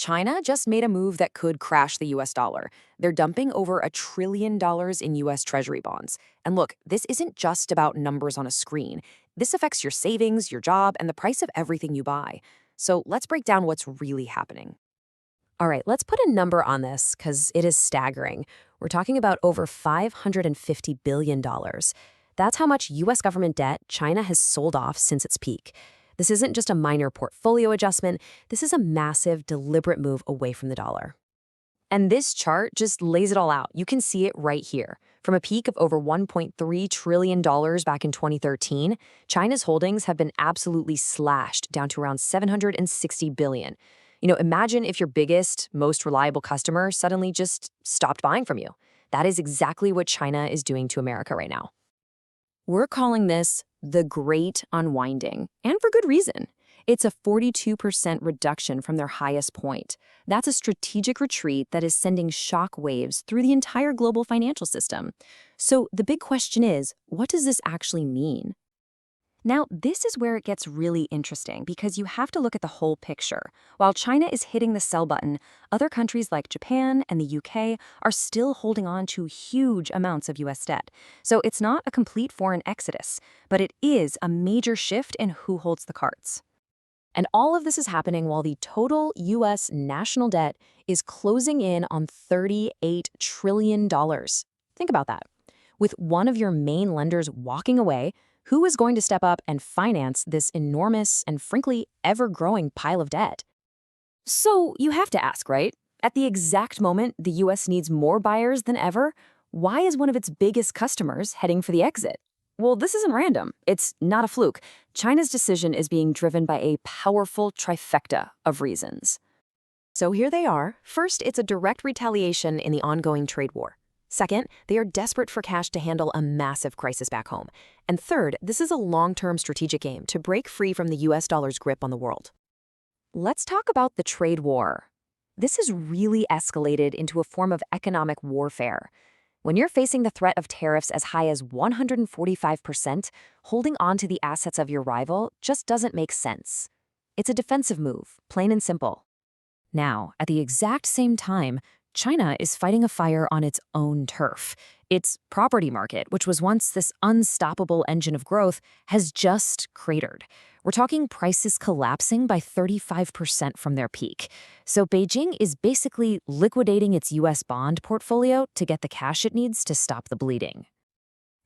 China just made a move that could crash the US dollar. They're dumping over $1 trillion in US Treasury bonds. And look, this isn't just about numbers on a screen. This affects your savings, your job, and the price of everything you buy. So let's break down what's really happening. All right, let's put a number on this because it is staggering. We're talking about over $550 billion. That's how much US government debt China has sold off since its peak. This isn't just a minor portfolio adjustment. This is a massive, deliberate move away from the dollar. And this chart just lays it all out. You can see it right here. From a peak of over $1.3 trillion back in 2013, China's holdings have been absolutely slashed down to around $760 billion. Imagine if your biggest, most reliable customer suddenly just stopped buying from you. That is exactly what China is doing to America right now. We're calling this the Great Unwinding, and for good reason. It's a 42% reduction from their highest point. That's a strategic retreat that is sending shock waves through the entire global financial system. So the big question is, what does this actually mean? Now, this is where it gets really interesting because you have to look at the whole picture. While China is hitting the sell button, other countries like Japan and the UK are still holding on to huge amounts of US debt. So it's not a complete foreign exodus, but it is a major shift in who holds the cards. And all of this is happening while the total US national debt is closing in on $38 trillion. Think about that. With one of your main lenders walking away, who is going to step up and finance this enormous and frankly ever-growing pile of debt? So you have to ask, right? At the exact moment the US needs more buyers than ever, why is one of its biggest customers heading for the exit? Well, this isn't random. It's not a fluke. China's decision is being driven by a powerful trifecta of reasons. So here they are. First, it's a direct retaliation in the ongoing trade war. Second, they are desperate for cash to handle a massive crisis back home. And third, this is a long-term strategic aim to break free from the US dollar's grip on the world. Let's talk about the trade war. This has really escalated into a form of economic warfare. When you're facing the threat of tariffs as high as 145%, holding on to the assets of your rival just doesn't make sense. It's a defensive move, plain and simple. Now, at the exact same time, China is fighting a fire on its own turf. Its property market, which was once this unstoppable engine of growth, has just cratered. We're talking prices collapsing by 35% from their peak. So Beijing is basically liquidating its US bond portfolio to get the cash it needs to stop the bleeding.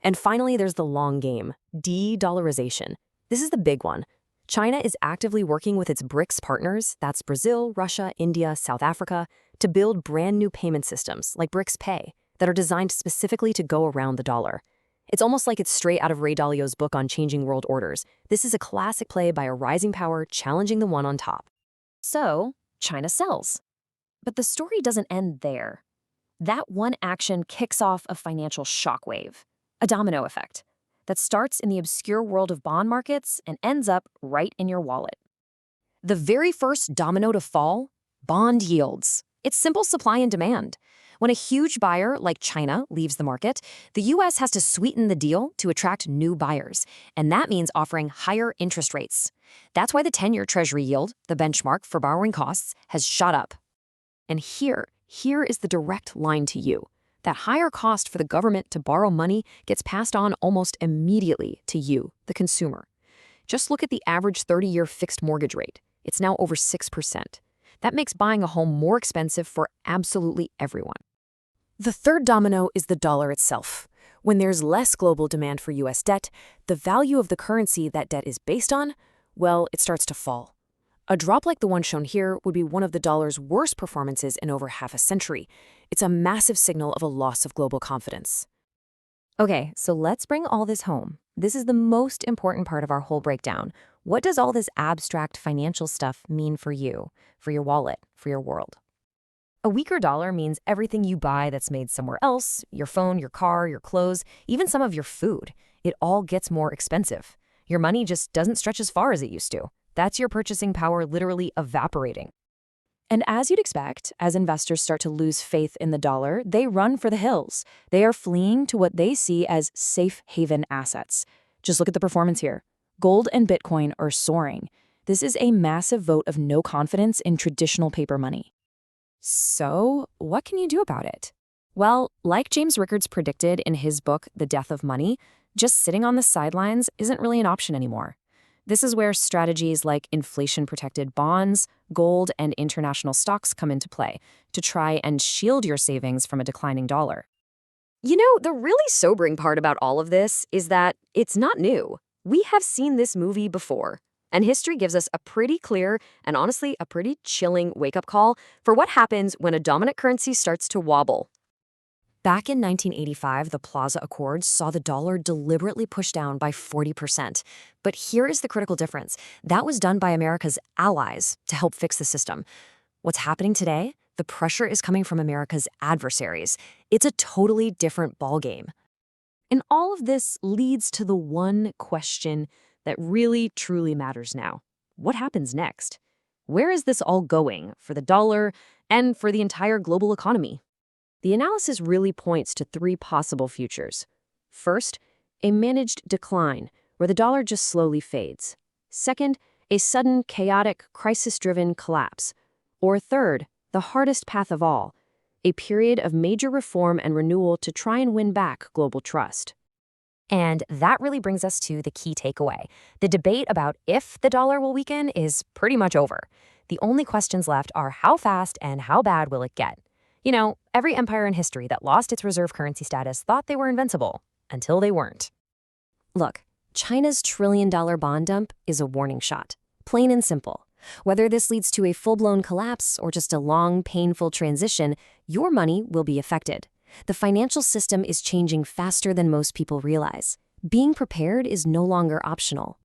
And finally, there's the long game, de-dollarization. This is the big one. China is actively working with its BRICS partners, that's Brazil, Russia, India, South Africa, to build brand new payment systems like BRICS Pay that are designed specifically to go around the dollar. It's almost like it's straight out of Ray Dalio's book on changing world orders. This is a classic play by a rising power challenging the one on top. So, China sells. But the story doesn't end there. That one action kicks off a financial shockwave, a domino effect, that starts in the obscure world of bond markets and ends up right in your wallet. The very first domino to fall? Bond yields. It's simple supply and demand. When a huge buyer like China leaves the market, the US has to sweeten the deal to attract new buyers, and that means offering higher interest rates. That's why the 10-year Treasury yield, the benchmark for borrowing costs, has shot up. And here is the direct line to you. That higher cost for the government to borrow money gets passed on almost immediately to you, the consumer. Just look at the average 30-year fixed mortgage rate. It's now over 6%. That makes buying a home more expensive for absolutely everyone. The third domino is the dollar itself. When there's less global demand for US debt, the value of the currency that debt is based on, well, it starts to fall. A drop like the one shown here would be one of the dollar's worst performances in over half a century. It's a massive signal of a loss of global confidence. Okay, so let's bring all this home. This is the most important part of our whole breakdown. What does all this abstract financial stuff mean for you, for your wallet, for your world? A weaker dollar means everything you buy that's made somewhere else, your phone, your car, your clothes, even some of your food, it all gets more expensive. Your money just doesn't stretch as far as it used to. That's your purchasing power literally evaporating. And as you'd expect, as investors start to lose faith in the dollar, they run for the hills. They are fleeing to what they see as safe haven assets. Just look at the performance here. Gold and Bitcoin are soaring. This is a massive vote of no confidence in traditional paper money. So, what can you do about it? Well, like James Rickards predicted in his book, The Death of Money, just sitting on the sidelines isn't really an option anymore. This is where strategies like inflation-protected bonds, gold, and international stocks come into play to try and shield your savings from a declining dollar. You know, the really sobering part about all of this is that it's not new. We have seen this movie before. And history gives us a pretty clear and honestly a pretty chilling wake-up call for what happens when a dominant currency starts to wobble. Back in 1985, the Plaza Accords saw the dollar deliberately pushed down by 40%. But here is the critical difference. That was done by America's allies to help fix the system. What's happening today? The pressure is coming from America's adversaries. It's a totally different ballgame. And all of this leads to the one question that really, truly matters now. What happens next? Where is this all going for the dollar and for the entire global economy? The analysis really points to three possible futures. First, a managed decline, where the dollar just slowly fades. Second, a sudden, chaotic, crisis-driven collapse. Or third, the hardest path of all, a period of major reform and renewal to try and win back global trust. And that really brings us to the key takeaway. The debate about if the dollar will weaken is pretty much over. The only questions left are how fast and how bad will it get? You know, every empire in history that lost its reserve currency status thought they were invincible, until they weren't. Look, China's trillion-dollar bond dump is a warning shot. Plain and simple. Whether this leads to a full-blown collapse or just a long, painful transition, your money will be affected. The financial system is changing faster than most people realize. Being prepared is no longer optional.